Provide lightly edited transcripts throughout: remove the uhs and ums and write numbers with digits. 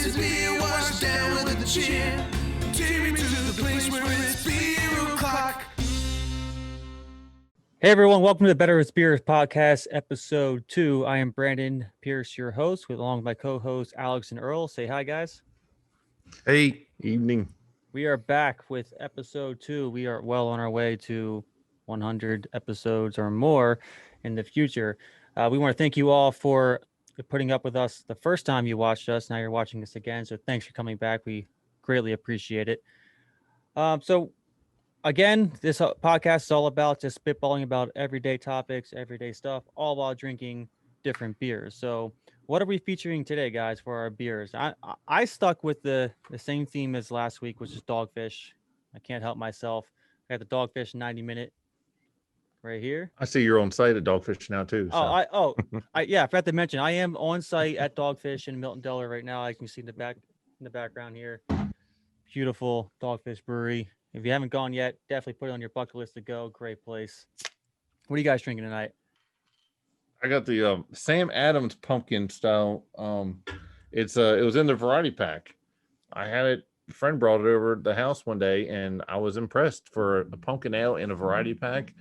This is beer washed down with a chin. Take me to the place where it's beer o'clock. Hey everyone, welcome to the Better with Beers podcast, episode 2. I am Brandon Pierce, your host, along with my co-hosts Alex and Earl. Say hi, guys. Hey, evening. We are back with episode 2. We are well on our way to 100 episodes or more in the future. We want to thank you all for putting up with us the first time you watched us. Now you're watching us again, so thanks for coming back. We greatly appreciate it. Again, this podcast is all about just spitballing about everyday topics, everyday stuff, all while drinking different beers. So what are we featuring today, guys, for our beers? I stuck with the same theme as last week, which is Dogfish. I can't help myself. I got the Dogfish 90-minute right here. I see you're on site at Dogfish now too. So. Yeah, I forgot to mention, I am on site at Dogfish in Milton, Delaware right now. I can see in the background here. Beautiful Dogfish Brewery. If you haven't gone yet, definitely put it on your bucket list to go. Great place. What are you guys drinking tonight? I got the Sam Adams pumpkin style. It was in the variety pack. I had it. A friend brought it over to the house one day, and I was impressed for a pumpkin ale in a variety pack.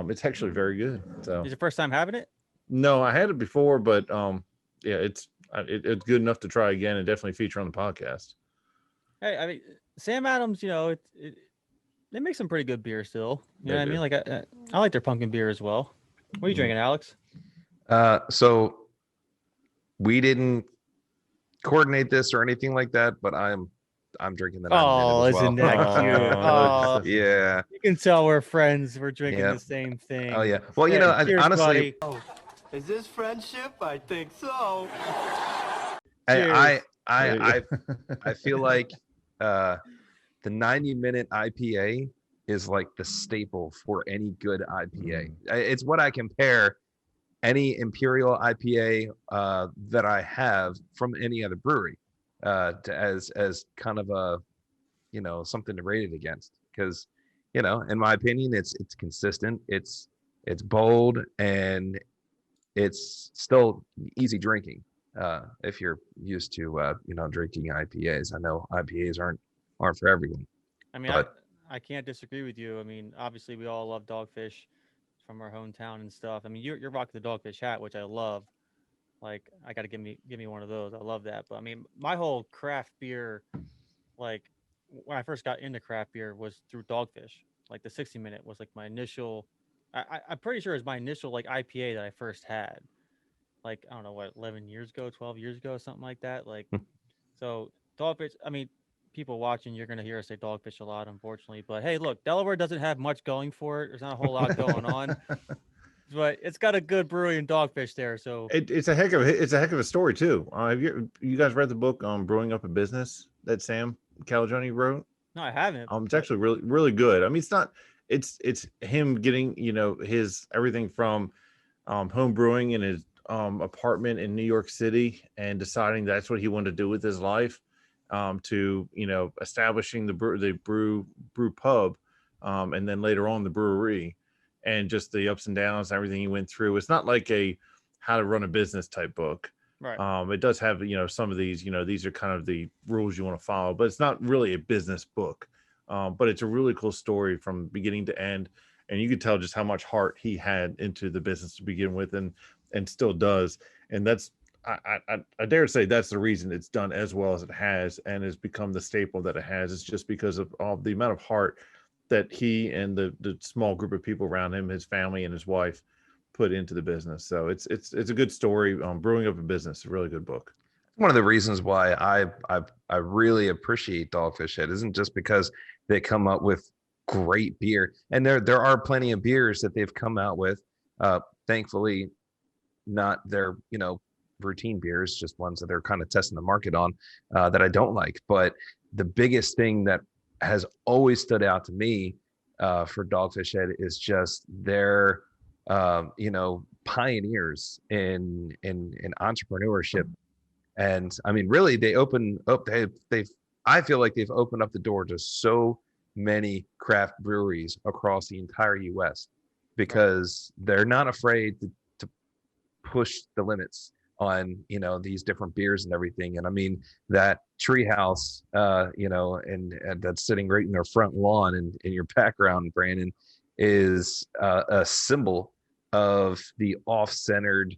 It's actually very good. So, is it your first time having it? No, I had it before, but yeah, it's good enough to try again and definitely feature on the podcast. Hey, I mean, Sam Adams, they make some pretty good beer still. You know what I mean? Like I like their pumpkin beer as well. What are you drinking, Alex? So we didn't coordinate this or anything like that, but I'm drinking the 90-minute as well. Isn't that cute? Yeah. You can tell we're friends. We're drinking the same thing. Oh yeah. Well, cheers, honestly, Is this friendship? I think so. I feel like the 90-minute IPA is like the staple for any good IPA. It's what I compare any Imperial IPA that I have from any other brewery as kind of a something to rate it against, because in my opinion it's consistent, it's bold, and it's still easy drinking if you're used to drinking IPAs. I know IPAs aren't for everyone. I mean, I can't disagree with you. I mean, obviously we all love Dogfish from our hometown and stuff. I mean, you're rocking the Dogfish hat, which I love. Like, I gotta give me one of those. I love that. But I mean, my whole craft beer, like when I first got into craft beer, was through Dogfish. Like the 60-minute was like my initial. I'm pretty sure it was my initial like IPA that I first had. Like, I don't know what, 11 years ago, 12 years ago, something like that. Like, so Dogfish. I mean, people watching, you're going to hear us say Dogfish a lot, unfortunately. But hey, look, Delaware doesn't have much going for it. There's not a whole lot going on, but it's got a good brewery in Dogfish there. So it's a heck of a story too. Have you guys read the book Brewing Up a Business that Sam Calagione wrote? No, I haven't. It's actually really, really good. I mean, it's him getting his everything from home brewing in his apartment in New York City and deciding that's what he wanted to do with his life, to establishing the brew pub, and then later on the brewery, and just the ups and downs and everything he went through. It's not like a how to run a business type book. Right. It does have some of these, these are kind of the rules you want to follow, but it's not really a business book. But it's a really cool story from beginning to end, and you can tell just how much heart he had into the business to begin with, and still does. And that's I dare say that's the reason it's done as well as it has and has become the staple that it has. It's just because of all the amount of heart that he and the small group of people around him, his family and his wife, put into the business. So it's a good story. Brewing Up a Business, a really good book. One of the reasons why I really appreciate Dogfish Head isn't just because they come up with great beer, and there are plenty of beers that they've come out with. Thankfully, not their routine beers, just ones that they're kind of testing the market on that I don't like. But the biggest thing that has always stood out to me for Dogfish Head is just their pioneers in entrepreneurship. And I mean, really, they open up. I feel like they've opened up the door to so many craft breweries across the entire U.S. because they're not afraid to push the limits on, you know, these different beers and everything. And I mean, that treehouse, you know, and that's sitting right in their front lawn and in your background, Brandon, is a symbol of the off-centered,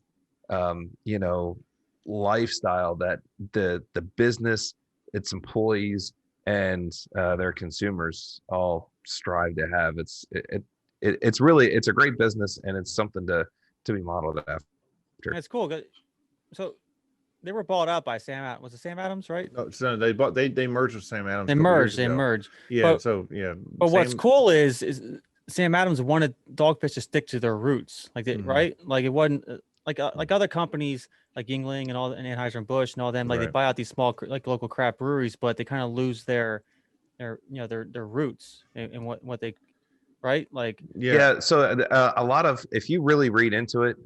you know, lifestyle that the business, its employees, and their consumers all strive to have. It's really, it's a great business, and it's something to be modeled after. That's cool. So they were bought out by Sam Adams. Was it Sam Adams, right? No, so they merged with Sam Adams. They a couple years merged. They ago. merged. Yeah. But, So yeah. But what's Sam- cool is Sam Adams wanted Dogfish to stick to their roots, like Mhm. right? Like it wasn't like other companies like Yingling and all and Anheuser-Busch and all them. Like they Right. buy out these small like local craft breweries, but they kind of lose their you know their roots and what they right like. Yeah. So a lot of, if you really read into it,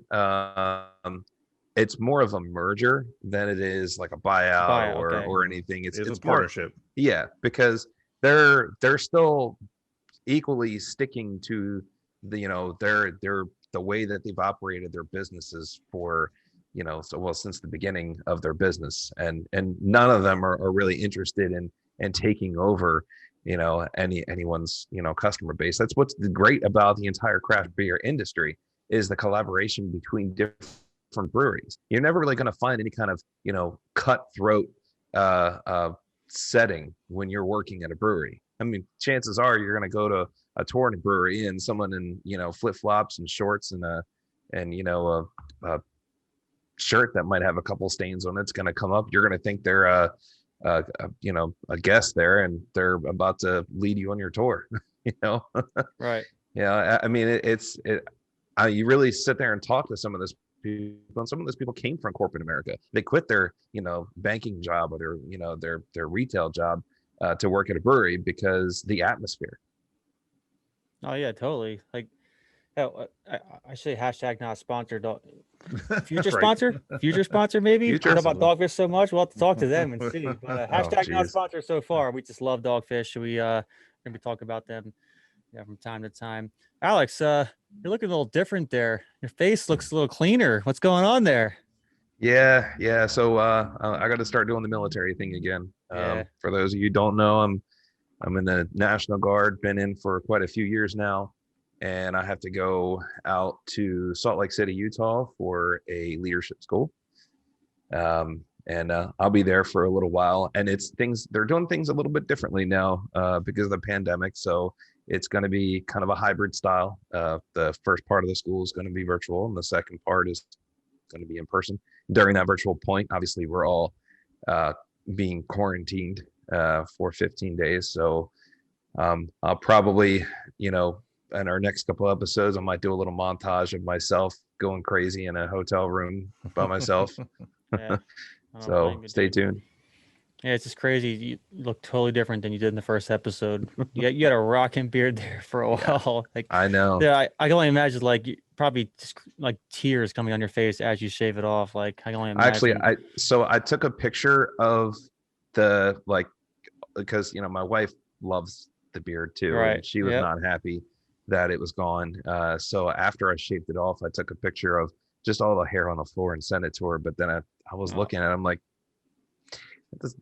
it's more of a merger than it is like a buyout, okay. or anything. It's It's a more, partnership. yeah, because they're still equally sticking to the, you know, their the way that they've operated their businesses for, you know, so well since the beginning of their business, and none of them are really interested in taking over, you know, anyone's, you know, customer base. That's what's great about the entire craft beer industry, is the collaboration between different breweries. You're never really going to find any kind of, you know, cutthroat setting when you're working at a brewery. I mean, chances are you're going to go to a touring brewery and someone in, you know, flip-flops and shorts and you know a shirt that might have a couple stains on it's going to come up. You're going to think they're you know, a guest there, and they're about to lead you on your tour. You know, Right. yeah. I mean, you really sit there and talk to some of this people, and some of those people came from corporate America. They quit their, you know, banking job or their, you know, their retail job to work at a brewery because the atmosphere. Oh yeah, totally. Like, hell, I say hashtag not sponsored. Future Right. sponsor, future sponsor, maybe. Future I know about sponsor. Dogfish so much. We'll have to talk to them and see. But hashtag not geez. sponsor so far. We just love Dogfish. We gonna be talking about them, yeah, from time to time. Alex, you're looking a little different there. Your face looks a little cleaner. What's going on there? Yeah. So I got to start doing the military thing again. Yeah. For those of you who don't know, I'm in the National Guard. Been in for quite a few years now, and I have to go out to Salt Lake City, Utah, for a leadership school. And I'll be there for a little while. And they're doing things a little bit differently now because of the pandemic. So it's going to be kind of a hybrid style. The first part of the school is going to be virtual, and the second part is going to be in person. During that virtual point, obviously, we're all being quarantined for 15 days. So I'll probably, you know, in our next couple episodes, I might do a little montage of myself going crazy in a hotel room by myself. Yeah. I don't So blame you, stay dude. tuned. Yeah, it's just crazy. You look totally different than you did in the first episode. You had a rocking beard there for a while. Like, I know. yeah, I can only imagine like probably just like tears coming on your face as you shave it off. Like, I can only imagine. Actually, I took a picture of the, like, because, you know, my wife loves the beard too, Right. and she was Yep. not happy that it was gone. So after I shaved it off, I took a picture of just all the hair on the floor and sent it to her. But then I was Oh. looking at it, I'm like,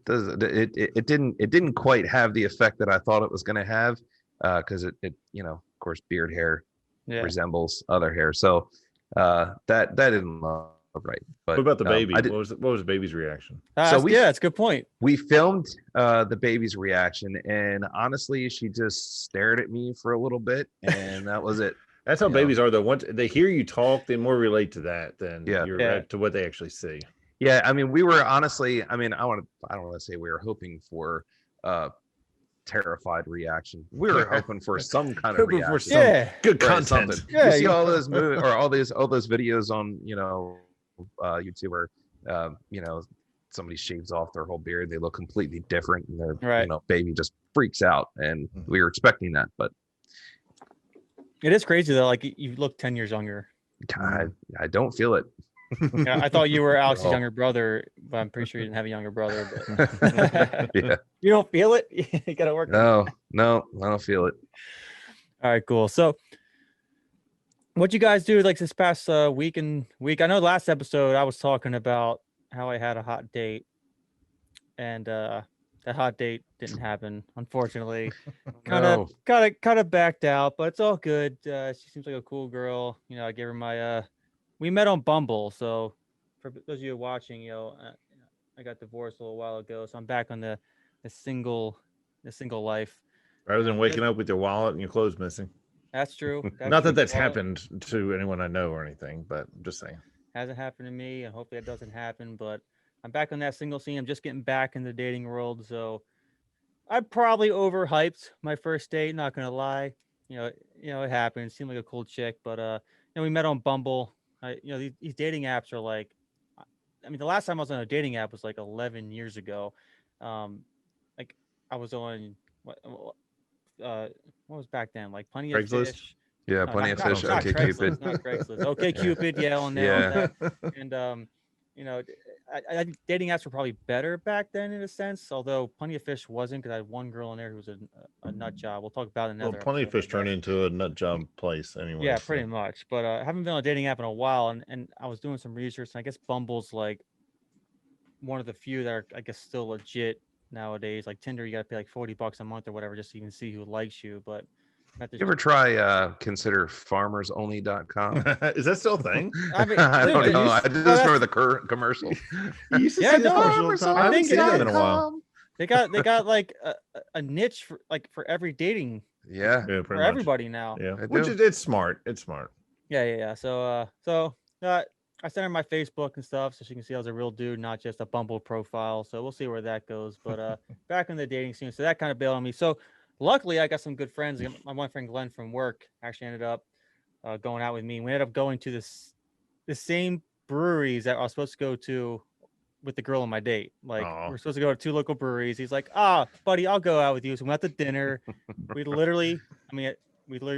it didn't quite have the effect that I thought it was going to have, because it, you know, of course, beard hair Yeah. resembles other hair. So that didn't look right. But What about the baby? I did, What was the baby's reaction? Yeah, that's a good point. we filmed the baby's reaction, and honestly, she just stared at me for a little bit, and that was it. That's how You know. babies are, though. Once they hear you talk, they more relate to that than Yeah. to what they actually see. Yeah, I mean, we were honestly, I mean, I don't want to say we were hoping for terrified reaction. We were hoping for some kind of Hoping for reaction. some Yeah. good Right, content. something. Yeah, You see you- all those movies or all those videos on, you know, YouTube, or you know, somebody shaves off their whole beard, they look completely different, and their Right. you know, baby just freaks out, and we were expecting that, but It is crazy though. Like you look 10 years younger. I don't feel it. Yeah, I thought you were Alex's Oh. younger brother, but I'm pretty sure you didn't have a younger brother. But Yeah. you don't feel it. You gotta work. No, I don't feel it. All right, cool. So What you guys do like this past week? I know last episode I was talking about how I had a hot date, and that hot date didn't happen, unfortunately. No. Kind of backed out, but it's all good. She seems like a cool girl. I gave her my we met on Bumble, so for those of you watching, I got divorced a little while ago, so I'm back on the single life. Rather than waking up with your wallet and your clothes missing. That's true. Not that that's Well, happened to anyone I know or anything, but I'm just saying. hasn't happened to me, and hopefully it doesn't happen. But I'm back on that single scene. I'm just getting back in the dating world, so I probably overhyped my first date. Not gonna lie, it happened. Seemed like a cool chick, but we met on Bumble. These dating apps are like, I mean, the last time I was on a dating app was like 11 years ago. Like I was on what was back then? Like Plenty of Craigslist? Fish. Yeah, No, Plenty not, of not, Fish. not Okay, Craigslist, Cupid. not Craigslist. Okay, Cupid, yeah, on there. Yeah. And I think dating apps were probably better back then in a sense, although Plenty of Fish wasn't, because I had one girl in there who was a nut job. We'll talk about it in Well, another Plenty of episode, Fish I turned guess. into a nut job place anyway. Yeah, so. pretty much. But I haven't been on a dating app in a while, and I was doing some research, and I guess Bumble's like one of the few that are, I guess, still legit nowadays. Like Tinder, you got to pay like $40 a month or whatever just so you can see who likes you. But You ever try consider farmersonly.com? Is that still a thing? I mean, I dude, don't know. you- I just well, remember the commercial. You used to Yeah, see the no, commercial all the time. I haven't think seen it them in a is. while. they got like a niche for every dating Yeah. Yeah, for pretty much. everybody now. Yeah, I which do. is it's smart. It's smart. Yeah. So I sent her my Facebook and stuff so she can see I was a real dude, not just a Bumble profile. So we'll see where that goes. But back in the dating scene, so that kind of bailed on me. So luckily, I got some good friends. My one friend Glenn from work actually ended up going out with me. We ended up going to the same breweries that I was supposed to go to with the girl on my date. Like Aw. we're supposed to go to 2 local breweries. He's like, buddy, I'll go out with you. So we went to dinner. we literally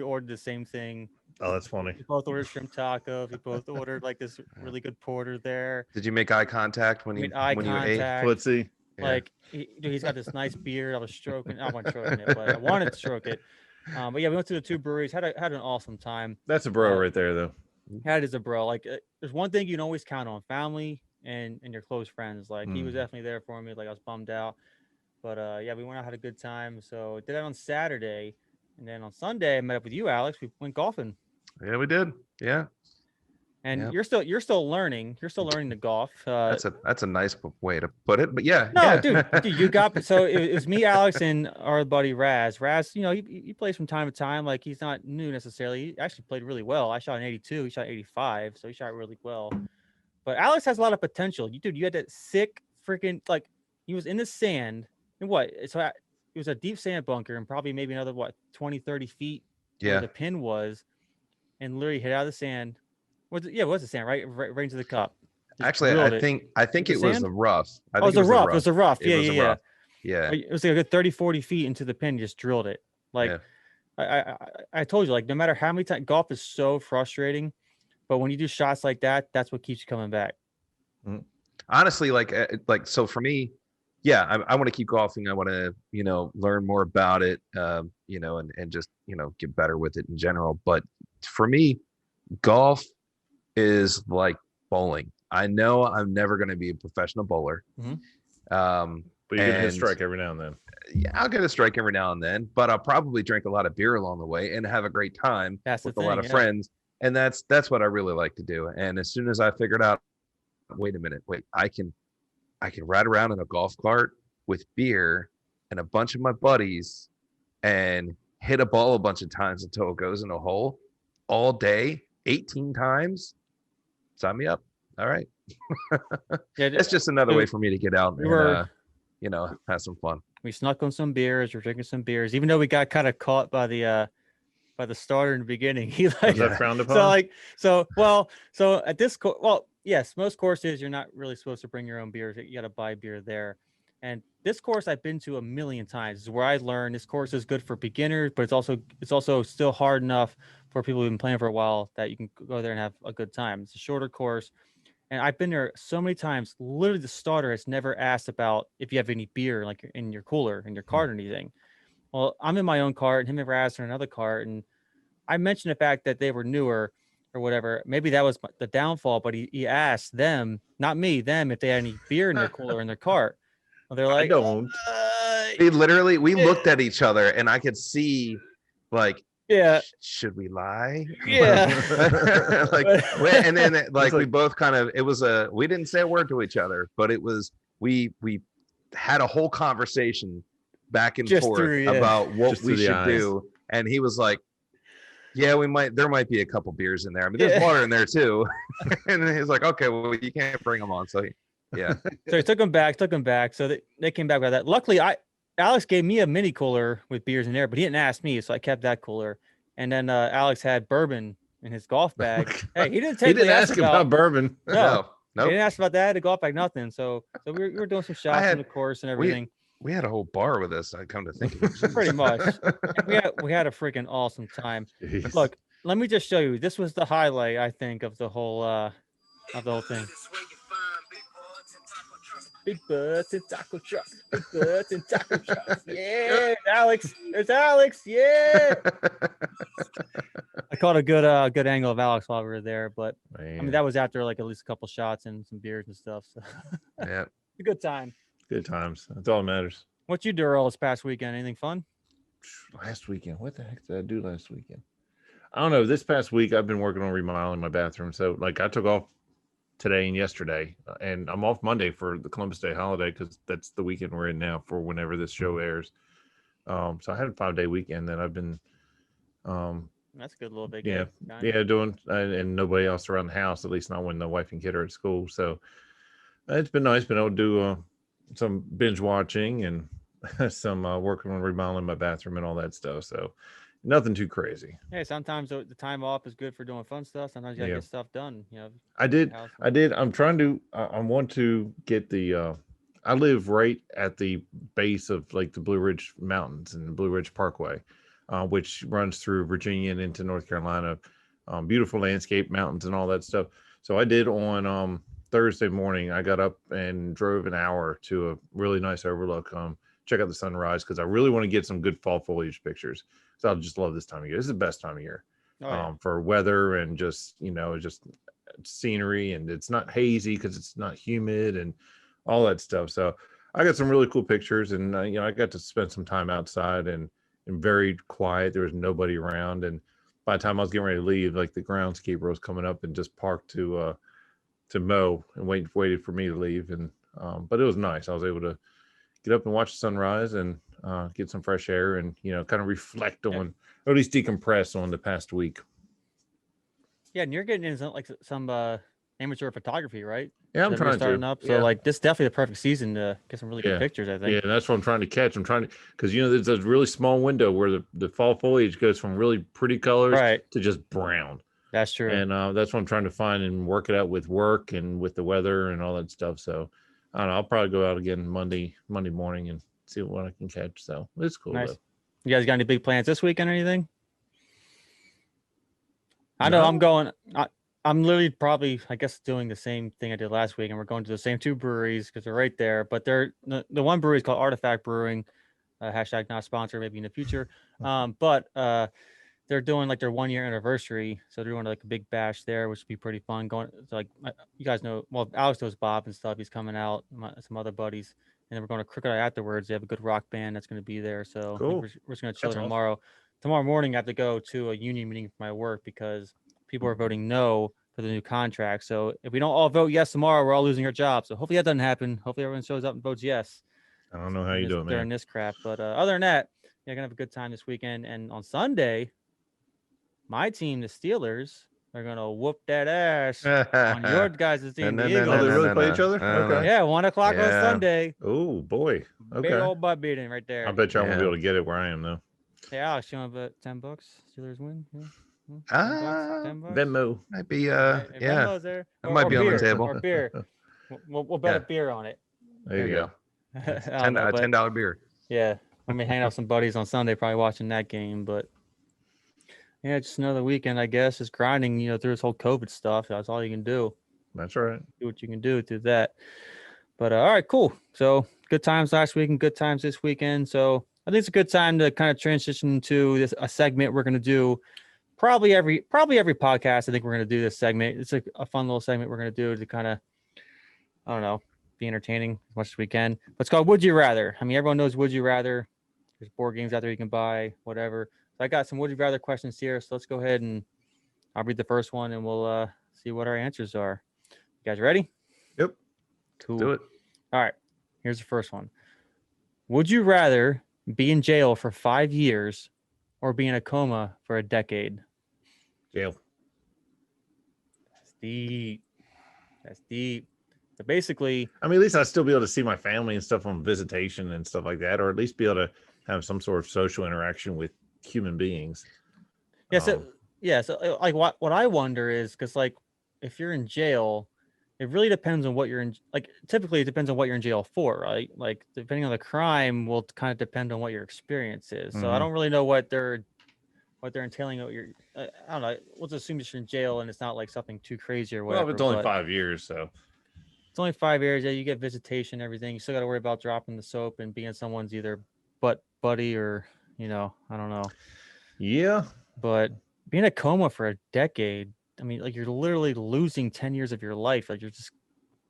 ordered the same thing. Oh, that's funny. We both ordered shrimp tacos. We both ordered like this really good porter there. Did you make eye contact when you Made eye when you ate? contact. Footsie. Yeah. Like he's got this nice beard. I was stroking. I wasn't stroking it, but I wanted to stroke it. But yeah, we went to the 2 breweries. Had an awesome time. That's a bro right there, though. Had is a bro. Like there's one thing you can always count on: family and your close friends. Like he was definitely there for me. Like I was bummed out, but yeah, we went out, had a good time. So did that on Saturday, and then on Sunday I met up with you, Alex. We went golfing. Yeah, we did. Yeah. And Yep. you're still learning. You're still learning to golf. That's a nice way to put it. But yeah. No, yeah. dude, you got so it was me, Alex, and our buddy Raz. Raz, he plays from time to time. Like he's not new necessarily. He actually played really well. I shot an 82. He shot 85, so he shot really well. But Alex has a lot of potential. You had that sick freaking like he was in the sand and it was a deep sand bunker and probably maybe another 20, 30 feet where Yeah. the pin was, and literally hit out of the sand. It was the sand, right into the cup. Just Actually, drilled I it. think The it was sand? the rough. I Oh, think it was a rough. It was a rough. It Yeah, was a yeah. rough. Yeah. It was like a good 30, 40 feet into the pin. Just drilled it. Like Yeah. I told you, like no matter how many times, golf is so frustrating, but when you do shots like that, that's what keeps you coming back. Honestly, like so for me, yeah, I want to keep golfing. I want to learn more about it, and just get better with it in general. But for me, golf is like bowling. I know I'm never going to be a professional bowler. Mhm. But you get a and- strike every now and then. Yeah, I'll get a strike every now and then, but I'll probably drink a lot of beer along the way and have a great time That's the with a lot thing, of yeah. friends. And that's what I really like to do. And as soon as I figured out, wait a minute, I can ride around in a golf cart with beer and a bunch of my buddies and hit a ball a bunch of times until it goes in a hole all day, 18 times. Sign me up. All right. Yeah, It's just another way for me to get out we and were- have some fun. we snuck on some beers. We're drinking some beers, even though we got kind of caught by the starter in the beginning. He Is like that frowned upon? so at this yes, most courses you're not really supposed to bring your own beers. You got to buy beer there. And this course I've been to a million times. This is where I learned this course is good for beginners, but it's also still hard enough for people who've been playing for a while that you can go there and have a good time. It's a shorter course. And I've been there so many times. Literally, the starter has never asked about if you have any beer, like in your cooler, in your cart, or anything. Well, I'm in my own cart, and him and Raz are in another cart, and I mentioned the fact that they were newer, or whatever. Maybe that was the downfall, but he asked them, not me, them, if they had any beer in their cooler in their cart. Well, they're I like, don't. We looked at each other, and I could see, like, yeah, should we lie? yeah. Like, and then like we like- both kind of, we didn't say a word to each other, but it was we had a whole conversation back and Just forth through, yeah. about what Just we through the should eyes. do, and he was like, yeah, there might be a couple beers in there. I mean, there's Yeah. water in there too. And then he's like, okay, well, you can't bring them on. So yeah. So he took them back. So they came back with that. Luckily, Alex gave me a mini cooler with beers in there, but he didn't ask me, so I kept that cooler. And then Alex had bourbon in his golf bag. Hey, he didn't He take. didn't ask about bourbon. No, Nope. he didn't ask about that. The golf bag, nothing. So we were doing some shots had- on the course and everything. We had a whole bar with us. I come to think of it. Pretty much. we had a freaking awesome time. Jeez. Look, let me just show you. This was the highlight, I think, of the whole thing. Big butts and taco trucks. Big butts and taco trucks. Yeah, Alex. There's Alex. Yeah. I caught a good angle of Alex while we were there, but I mean Man, that was after like at least a couple shots and some beers and stuff. So Yeah. a good time. good times. That's all that matters. What you do Earl this past weekend? Anything fun? Last weekend, what the heck did I do last weekend? I don't know. This past week, I've been working on remodeling my bathroom. So, like, I took off today and yesterday, and I'm off Monday for the Columbus Day holiday because that's the weekend we're in now for whenever this show airs. So I had a 5-day weekend that I've been, That's a good little vacation. doing, and nobody else around the house, at least not when the wife and kid are at school. So it's been nice being able to do some binge watching and some working on remodeling my bathroom and all that stuff. So nothing too crazy. Hey, sometimes the time off is good for doing fun stuff. Sometimes you gotta Yeah. get stuff done. You know, I did. house I did. I'm trying to. I want to get the. I live right at the base of like the Blue Ridge Mountains and the Blue Ridge Parkway, which runs through Virginia and into North Carolina. Beautiful landscape, mountains, and all that stuff. So I did on Thursday morning. I got up and drove an hour to a really nice overlook. Check out the sunrise because I really want to get some good fall foliage pictures. So I just love this time of year. This is the best time of year. Oh, yeah. For weather and just just scenery, and it's not hazy because it's not humid and all that stuff. So I got some really cool pictures, and I got to spend some time outside and very quiet. There was nobody around, and by the time I was getting ready to leave, like the groundskeeper was coming up and just parked to mow and waited for me to leave. And but it was nice. I was able to get up and watch the sunrise and get some fresh air and kind of reflect on, or at least decompress on the past week. Yeah, and you're getting into some amateur photography, right? Yeah, I'm That you're trying starting to. up. So Yeah. like this is definitely the perfect season to get some really good Yeah. pictures, I think. Yeah, that's what I'm trying to catch. I'm trying to, because there's a really small window where the fall foliage goes from really pretty colors Right. to just brown, That's true. and that's what I'm trying to find and work it out with work and with the weather and all that stuff. So I don't know. I'll probably go out again Monday morning and see what I can catch. So it's cool. Nice. Though. You guys got any big plans this weekend or anything? I know I'm No. going. I'm literally probably, I guess, doing the same thing I did last week, and we're going to the same two breweries because they're right there. But they're the one brewery is called Artifact Brewing. Hashtag not sponsor, maybe in the future. But they're doing like their 1-year anniversary, so they're doing like a big bash there, which would be pretty fun. Going to, like you guys know, well, Alex knows Bob and stuff. He's coming out, some other buddies, and then we're going to Crooked Eye afterwards. They have a good rock band that's going to be there, so I think Cool. we're just going to chill That's there awesome. tomorrow. Tomorrow morning, I have to go to a union meeting for my work because people are voting no for the new contract. So if we don't all vote yes tomorrow, we're all losing our jobs. So hopefully that doesn't happen. Hopefully everyone shows up and votes yes. I don't know how you do it, during man. this crap. But other than that, yeah, gonna have a good time this weekend. And on Sunday, my team, the Steelers, are gonna whoop that ass on your guys' team, the Eagles. they really play each other? Okay. Yeah, 1:00 on Yeah. Sunday. Oh boy. Big Okay. old butt beating right there. I bet you I won't be Yeah. able to get it where I am though. Hey, Alex, you want to bet $10? Steelers win? Yeah. $10? Venmo. Might be Hey, yeah. Venmo's there. That might be on the beer, table. Or beer. We'll bet a Yeah. beer on it. There you go. I don't know, but- $10 beer. Yeah, I'm gonna hang out with some buddies on Sunday, probably watching that game. But yeah, just another weekend, I guess. Just grinding, through this whole COVID stuff. That's all you can do. That's right. Do what you can do through that. But all right, cool. So good times last week and good times this weekend. So I think it's a good time to kind of transition to a segment we're gonna do probably every podcast. I think we're gonna do this segment. It's a fun little segment we're gonna do to kind of, I don't know, be entertaining as much as we can. But it's called Would You Rather. I mean, everyone knows Would You Rather. There's board games out there you can buy, whatever. So I got some Would You Rather questions here. So let's go ahead and I'll read the first one and we'll see what our answers are. You guys ready? Yep. Cool. Do it. All right. Here's the first one. Would you rather be in jail for 5 years or be in a coma for a decade? Jail. That's deep. That's deep. So basically, I mean, at least I'd still be able to see my family and stuff on visitation and stuff like that, or at least be able to have some sort of social interaction with human beings. yeah. So like what I wonder is because like if you're in jail, it really depends on what you're in. Like typically, it depends on what you're in jail for, right? Like depending on the crime will kind of depend on what your experience is. So I Mhm. don't really know what they're entailing. What you're, I don't know. Let's assume you're in jail and it's not like something too crazy or whatever. Well, it's only but 5 years, so It's only 5 years. Yeah, you get visitation, everything. You still got to worry about dropping the soap and being someone's either buddy or I don't know. yeah. But being in a coma for a decade, I mean, like you're literally losing 10 years of your life. Like you're just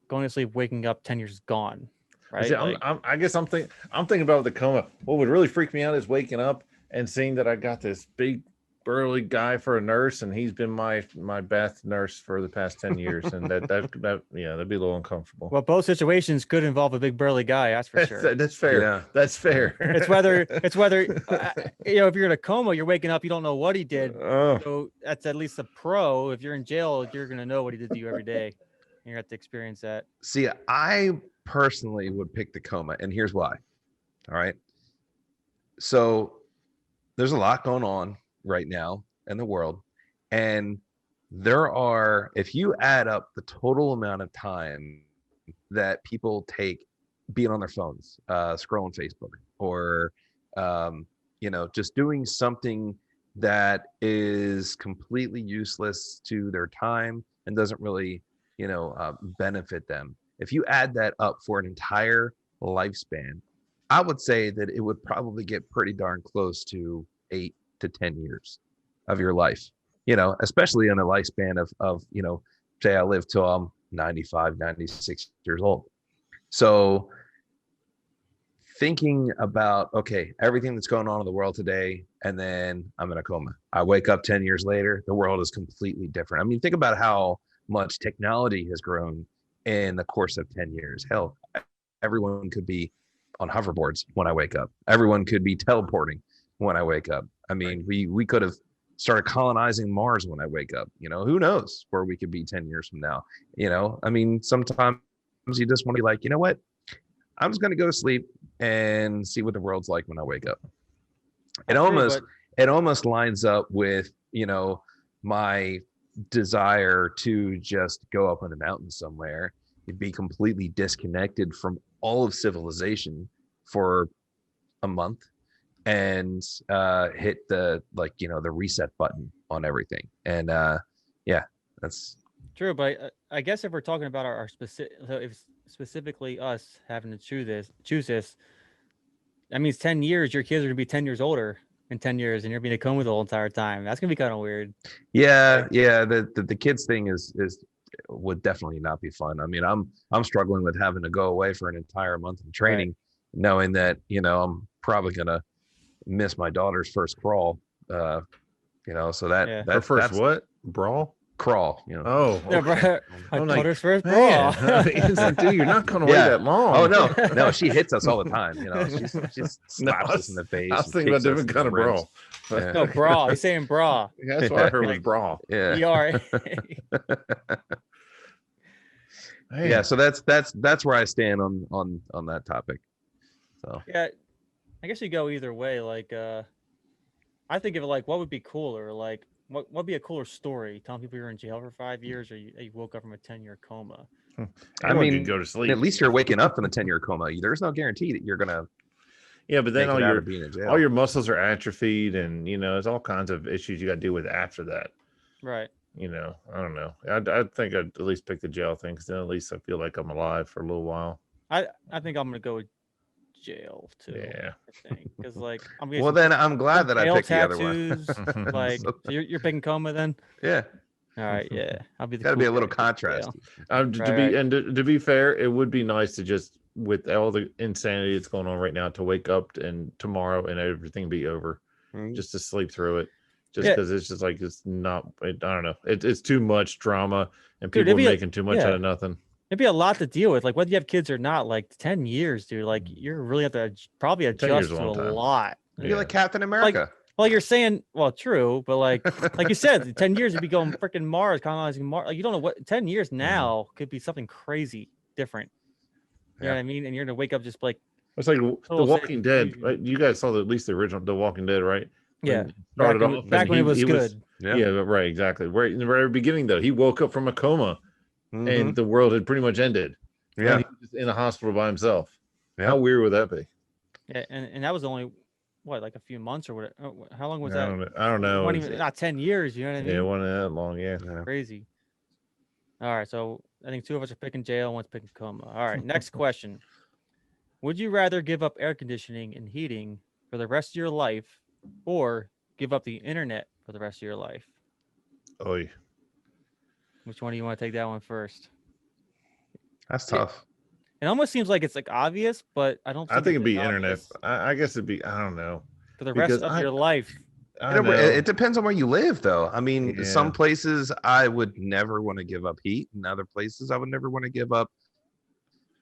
going to sleep, waking up, 10 years gone. Right? See, Like, I guess I'm thinking about the coma. What would really freak me out is waking up and seeing that I got this big burly guy for a nurse, and he's been my bath nurse for the past 10 years, and that yeah, that'd be a little uncomfortable. well, both situations could involve a big burly guy. That's for sure. That's fair. Yeah. That's fair. It's whether if you're in a coma, you're waking up, you don't know what he did. Oh, So that's at least a pro. If you're in jail, you're gonna know what he did to you every day. And you're gonna have to experience that. See, I personally would pick the coma, and here's why. All right. So there's a lot going on right now in the world. And if you add up the total amount of time that people take being on their phones, scrolling Facebook, or, just doing something that is completely useless to their time and doesn't really, benefit them. If you add that up for an entire lifespan, I would say that it would probably get pretty darn close to 8 to 10 years of your life, especially in a lifespan of say I live till I'm 95, 96 years old. So thinking about, okay, everything that's going on in the world today, and then I'm in a coma. I wake up 10 years later, the world is completely different. I mean, think about how much technology has grown in the course of 10 years. Hell, everyone could be on hoverboards when I wake up. Everyone could be teleporting when I wake up. I mean, we could have started colonizing Mars when I wake up. Who knows where we could be 10 years from now? I mean, sometimes you just want to be like, you know what? I'm just going to go to sleep and see what the world's like when I wake up. It almost lines up with, my desire to just go up on the mountain somewhere, be completely disconnected from all of civilization for a month and hit the the reset button on everything. And that's True, but I guess if we're talking about our specific, so if specifically us having to choose this, that means 10 years. Your kids are gonna be 10 years older in 10 years, and you're being a coma the whole entire time. That's gonna be kind of weird. yeah. The kids thing is would definitely not be fun. I mean, I'm struggling with having to go away for an entire month of training, knowing that I'm probably gonna miss my daughter's first crawl. So that her first that's what? Brawl? crawl. Oh, Yeah, okay. bro, my I'm like, daughter's first man, brawl. it's like, dude, you're not going to Yeah. wait that long. Oh no, she hits us all the time. She No, slaps us in the face. I was and thinking about kicks us different in kind the of ribs. brawl. Yeah. No, brawl. He's saying brawl. That's what I heard was brawl. Yeah. BRA. Man. Yeah. So that's where I stand on that topic. So Yeah, I guess you go either way. Like, I think of it like, what would be cooler? Like, what would be a cooler story? Telling people you're in jail for 5 years, or you woke up from a 10-year coma. I mean, you go to sleep. at least you're waking up from the 10-year coma. There's no guarantee that you're gonna Yeah, but then make it out of being in jail. all your muscles are atrophied, and there's all kinds of issues you got to deal with after that. Right. I don't know. I think I'd at least pick the jail thing, because then at least I feel like I'm alive for a little while. I think I'm gonna go with jail too. Yeah. I think because like Well, then I'm glad that I jail picked the other one. tattoos. Like, So- so you're picking Coma then? Yeah, All right, yeah. I'll be the got to cool be a guy little to go to contrast. jail. To Right, be right. and to be fair, it would be nice to just with all the insanity that's going on right now to wake up and tomorrow and everything be over, Mm. just to sleep through it. Just Yeah. because it's just like it's not. I don't know. It's too much drama and Dude, people it'd are be a- making too much yeah. out of nothing. It'd be a lot to deal with, like whether you have kids or not. Like 10 years, dude. Like you're really have to probably 10 years adjust is a to a long time. lot. You're Yeah. like Captain America. Well, you're saying, well, true, but like you said, 10 years you'd be going freaking Mars, colonizing Mars. Like you don't know what 10 years now could be something crazy different. You know Yeah. what I mean? And you're gonna wake up just like It's like The Total Walking Dead. confusion. Right? You guys saw at least the original The Walking Dead, right? yeah, When it started back when, off, back and when it was he good. Yeah, right, exactly. Right in the very beginning, though, he woke up from a coma, Mhm. and the world had pretty much ended. Yeah. And he was just in a hospital by himself. Yeah. How weird would that be? Yeah, and that was only what, like a few months or what? How long was I that? don't know. Wasn't It's- even, not 10 years. You know what I mean? yeah, it wasn't that long. Yeah. Yeah. Crazy. All right, so I think two of us are picking jail, one's picking Coma. All right, next question. Would you rather give up air conditioning and heating for the rest of your life or give up the internet for the rest of your life? Oy. Which one do you want to take that one first? That's Yeah. tough. It almost seems like it's like obvious, but I don't I think it's it'd be that internet. obvious. I guess it'd be. I don't know. For the rest because of I- your life. I You know, know. it depends on where you live, though. I mean, Yeah. some places I would never want to give up heat, and other places I would never want to give up.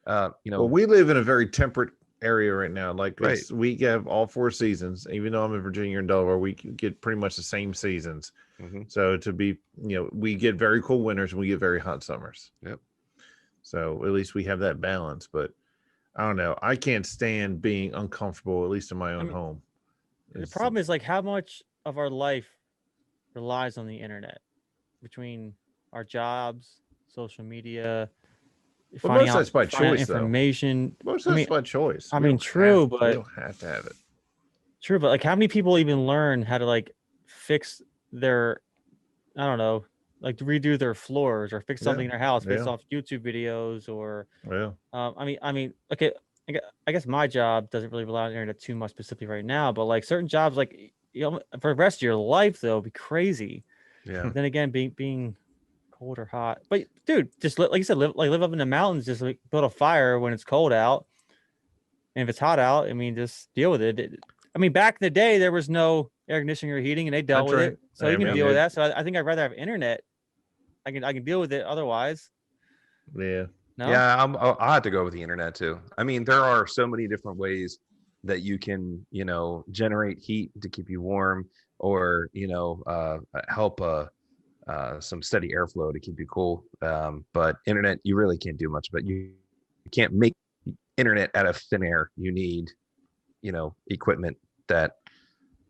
Well, we live in a very temperate area right now. Like Right. we have all 4 seasons. Even though I'm in Virginia and Delaware, we get pretty much the same seasons. Mhm. So to be, we get very cool winters and we get very hot summers. Yep. So at least we have that balance. But I don't know. I can't stand being uncomfortable, at least in my own mean, home. The problem is like how much of our life relies on the internet between our jobs, social media, But most of that's by finding out choice, though. information. Most I of mean- that's by choice. I We mean, don't true, have- but- we don't have to have it. True, but like how many people even learn how to like fix their, I don't know, like to redo their floors or fix something in their house based yeah. off YouTube videos or Well, I mean, okay, I guess my job doesn't really rely on the internet too much specifically right now, but like certain jobs, like for the rest of your life though, be crazy. Yeah. Then again, being cold or hot, but dude, just like you said, live up in the mountains, just like build a fire when it's cold out, and if it's hot out, I mean, just deal with it. I mean, back in the day, there was no air conditioning or heating, and they dealt That's with right. it, so I you can mean, deal with that. So I think I'd rather have internet. I can deal with it otherwise. yeah. No, Yeah, I'll have to go with the internet too. I mean, there are so many different ways that you can, generate heat to keep you warm, or help some steady airflow to keep you cool. But internet, you really can't do much. But you can't make internet out of thin air. You need, equipment that,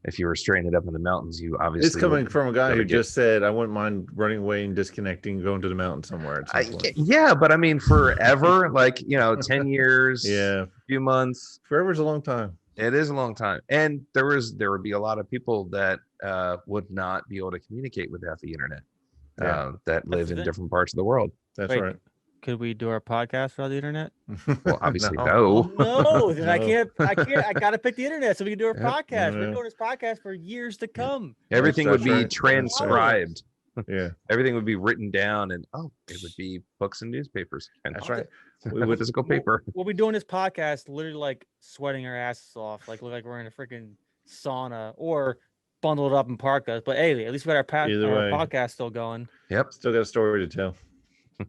if you were stranded up in the mountains, you obviously. It's coming would from a guy never who get. just said, "I wouldn't mind running away and disconnecting, going to the mountain somewhere." At some point. Yeah, but I mean, forever, like 10 years, Yeah, few months. forever's a long time. It is a long time, and there would be a lot of people that would not be able to communicate without the internet. Yeah. That live the in thing. different parts of the world. That's Wait, right. could we do our podcast without the internet? Well, obviously, Oh, no. no, then I No. can't. I gotta pick the internet so we can do our Yep. podcast. We're Yeah. doing this podcast for years to come. Everything That's would be right. transcribed. Yeah, Everything would be written down, and it would be books and newspapers. And that's right. We would physical paper. We'll be doing this podcast literally like sweating our asses off, like look like we're in a freaking sauna or bundled up in parkas. But hey, at least we got our Either way. podcast still going. Yep. Still got a story to tell.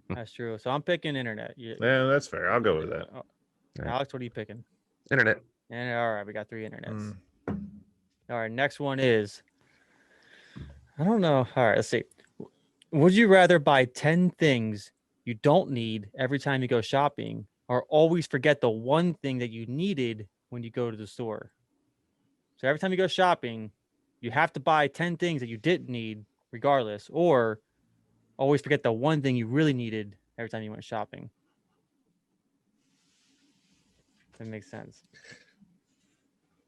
That's true. So I'm picking internet. Yeah, that's fair. I'll go with that. Oh, Yeah. Alex, what are you picking? Internet. And all right, we got 3 internets. Mm. All right, next one is I don't know. All right, let's see. Would you rather buy 10 things you don't need every time you go shopping, or always forget the one thing that you needed when you go to the store? So every time you go shopping, you have to buy 10 things that you didn't need regardless, or always forget the one thing you really needed every time you went shopping. That makes sense.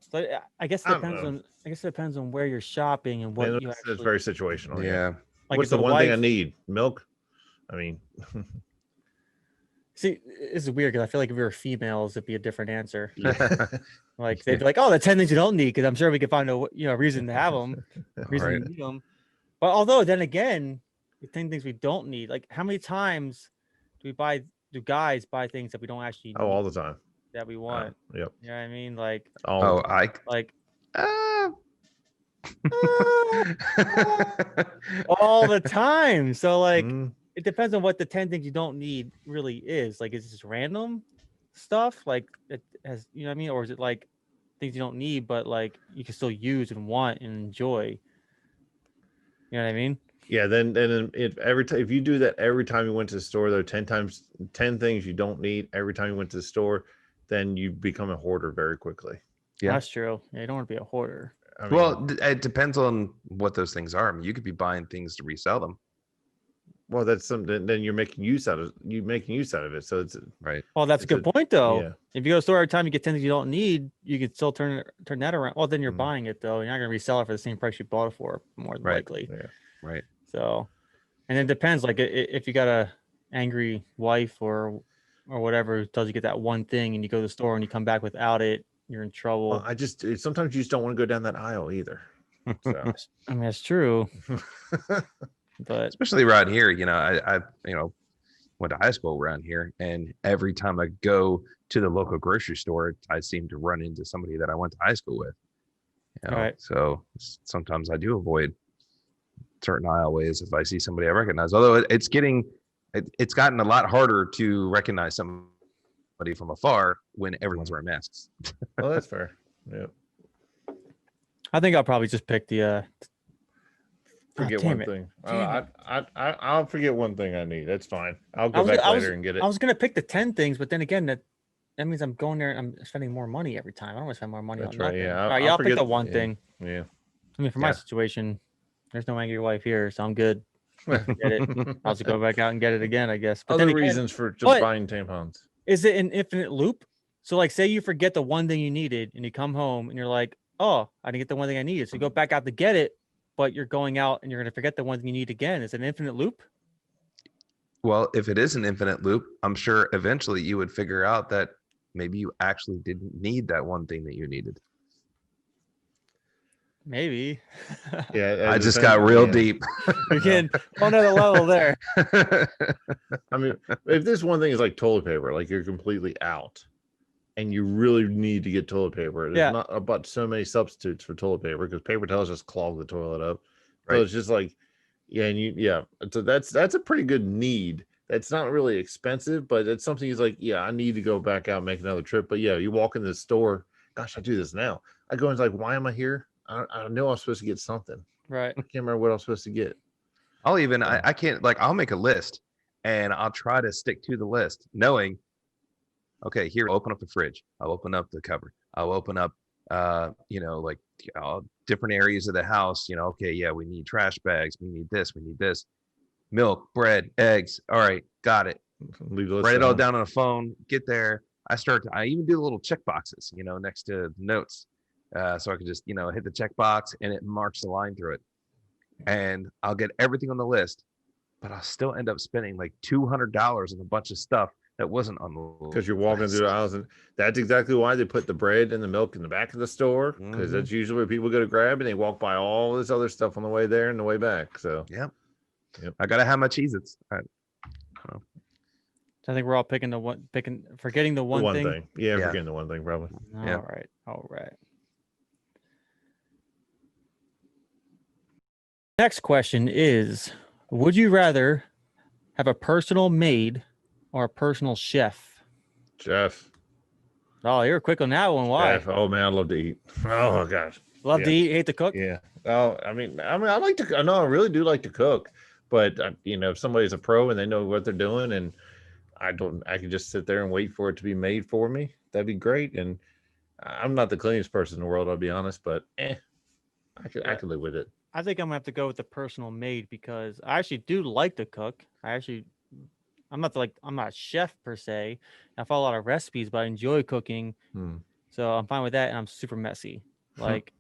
So I guess it I don't depends know. on. I guess it depends on where you're shopping and what Man, you it's actually. very situational. Yeah. Like What's if the one thing I wife- need? Milk. I mean, See, it's weird because I feel like if we were females, it'd be a different answer. Yeah. Like they'd be like, "Oh, the 10 things you don't need," because I'm sure we could find a reason to have them, reason Right. to need them. But although then again, the 10 things we don't need, like how many times do guys buy things that we don't actually Oh, need all the time. that we want? Yep. You know what I mean? Like All the Oh, time. like uh, all the time. So like Mm. it depends on what the 10 things you don't need really is. Like is it just random stuff? Like it has you know what I mean? Or is it like things you don't need but like you can still use and want and enjoy? You know what I mean? Yeah, then if you do that every time you went to the store, though, 10 things you don't need every time you went to the store, then you become a hoarder very quickly. Yeah. That's true. Yeah, you don't want to be a hoarder. I mean, Well, it depends on what those things are. I mean, you could be buying things to resell them, well, that's something. Then you're making use out of it. So it's right? Oh, that's a It's good point though. yeah. If you go to the store every time you get 10 things you don't need, you could still turn that around. Well, then you're Mm. buying it though. You're not gonna resell it for the same price you bought it for, more than Right. likely. Yeah. Right. So, and it depends. Like if you got a angry wife or whatever who tells you get that one thing, and you go to the store and you come back without it, you're in trouble. Well, sometimes you just don't want to go down that aisle either. So I mean, that's true, but Especially around here, I went to high school around here, and every time I go to the local grocery store, I seem to run into somebody that I went to high school with. Right. So sometimes I do avoid certain aisleways if I see somebody I recognize. Although it's gotten a lot harder to recognize somebody from afar when everyone's wearing masks. well, that's fair. Yeah. I think I'll probably just pick the. Forget damn one it. thing. Damn I'll forget one thing I need. That's fine. I'll go I was- back I was- later and get it. I was gonna pick the 10 things, but then again, that means I'm going there and I'm spending more money every time. I don't want to spend more money That's on right, nothing. yeah, All right, I'll yeah, I'll pick forget the one yeah. thing. Yeah. I mean, for my Yeah. situation, there's no angry wife here, so I'm good. Get it. I'll just go back out and get it again, I guess. But Other then again, reasons for just but- buying tampons. is it an infinite loop? So, like, say you forget the one thing you needed, and you come home and you're like, "Oh, I didn't get the one thing I needed." So you go back out to get it, but you're going out and you're gonna forget the one thing you need again. Is it an infinite loop? Well, if it is an infinite loop, I'm sure eventually you would figure out that maybe you actually didn't need that one thing that you needed. Maybe. Yeah, I it just depends- got real yeah. deep. We can go another level there. I mean, if this one thing is like toilet paper, like you're completely out, and you really need to get toilet paper, there's Yeah. not about so many substitutes for toilet paper because paper towels just clog the toilet up. So Right. it's just like, yeah. So that's a pretty good need. That's not really expensive, but it's something he's like, yeah, I need to go back out and make another trip. But yeah, you walk in the store. Gosh, I do this now. I go and it's like, why am I here? I know I was supposed to get something. Right. I can't remember what I was supposed to get. I'll even I can't, like, I'll make a list and I'll try to stick to the list, knowing, okay, here, I'll open up the fridge, I'll open up the cupboard, I'll open up different areas of the house. Okay, yeah, we need trash bags, we need this, milk, bread, eggs. All right, got it. Leave the list Write it all at home. down on a phone, get there. I even do the little check boxes, next to the notes. So I could just, hit the check box and it marks the line through it. And I'll get everything on the list, but I'll still end up spending like $200 on a bunch of stuff that wasn't on the list. Because you're walking through the aisles, and that's exactly why they put the bread and the milk in the back of the store. Because Mhm. that's usually where people go to grab, and they walk by all this other stuff on the way there and the way back. So Yep. Yep. I gotta have my Cheez-Its. So I think we're all forgetting the one, one thing. thing. Yeah, Yeah. forgetting the one thing probably. Yeah. All right. Next question is, would you rather have a personal maid or a personal chef? Jeff. Oh, you're quick on that one. Why? Jeff. Oh man, I love to eat. Oh gosh. Love yeah. to eat, hate to cook? Yeah. Oh, I mean, I like to. I know I really do like to cook, but if somebody's a pro and they know what they're doing, and I can just sit there and wait for it to be made for me. That'd be great. And I'm not the cleanest person in the world, I'll be honest, but I could live with it. I think I'm gonna have to go with the personal maid because I actually do like to cook. I'm not a chef per se. I follow a lot of recipes, but I enjoy cooking. Hmm. So I'm fine with that, and I'm super messy. Like,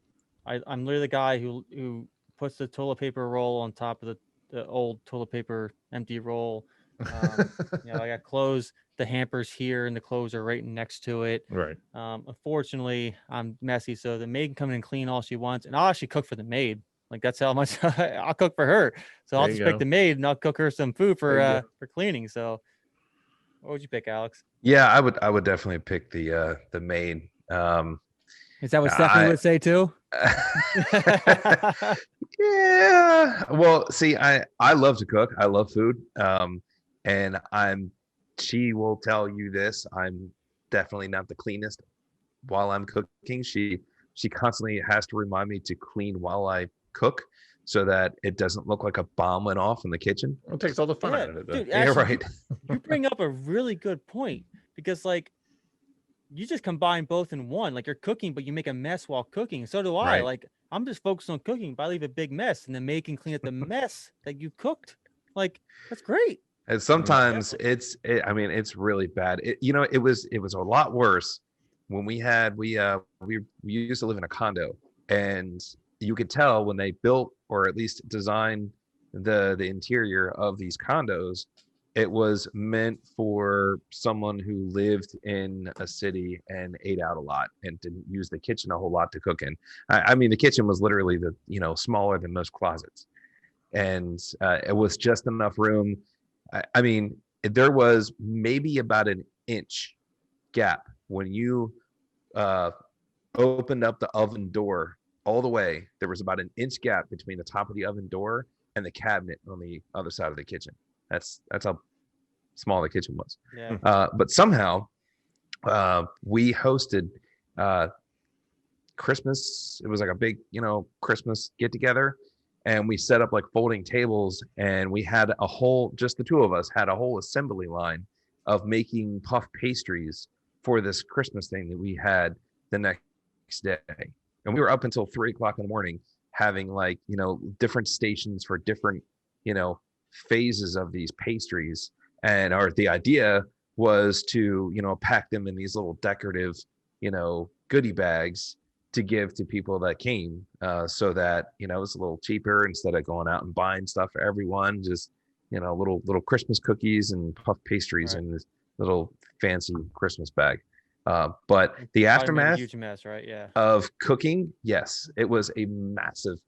I'm literally the guy who puts the toilet paper roll on top of the old toilet paper empty roll. I got clothes the hamper's here and the clothes are right next to it. Right. Unfortunately, I'm messy, so the maid can come in and clean all she wants, and I'll actually cook for the maid. Like that's how much I'll cook for her. So I'll There you just pick go. the maid and I'll cook her some food There you go. for cleaning. So what would you pick, Alex? Yeah, I would definitely pick the maid. Is that what Stephanie I would say too? yeah. Well, see, I love to cook. I love food. And she will tell you this. I'm definitely not the cleanest while I'm cooking. She constantly has to remind me to clean while I cook so that it doesn't look like a bomb went off in the kitchen. It takes all the fun Yeah, out of it, though. dude, Yeah, actually, right. you bring up a really good point because like you just combine both in one. Like you're cooking, but you make a mess while cooking. So do I. Right. Like I'm just focused on cooking, but I leave a big mess, and then maid can clean up the mess that you cooked. Like that's great. And sometimes I mean, it's really bad. It was a lot worse when we used to live in a condo, and you could tell when they built or at least designed the interior of these condos, it was meant for someone who lived in a city and ate out a lot and didn't use the kitchen a whole lot to cook in. I mean, the kitchen was literally smaller than most closets, and it was just enough room. I mean, there was maybe about an inch gap when you opened up the oven door all the way. There was about an inch gap between the top of the oven door and the cabinet on the other side of the kitchen. That's how small the kitchen was. Yeah. But somehow we hosted Christmas. It was like a big, Christmas get together. And we set up like folding tables, and we had just the two of us had a whole assembly line of making puff pastries for this Christmas thing that we had the next day. And we were up until 3 o'clock in the morning having different stations for different, phases of these pastries. And the idea was to, pack them in these little decorative, goodie bags to give to people that came, so that it's a little cheaper instead of going out and buying stuff for everyone. Just little Christmas cookies and puff pastries in this little fancy Christmas bag. But the Probably made a aftermath huge mess, right? Yeah. of cooking, yes, it was a massive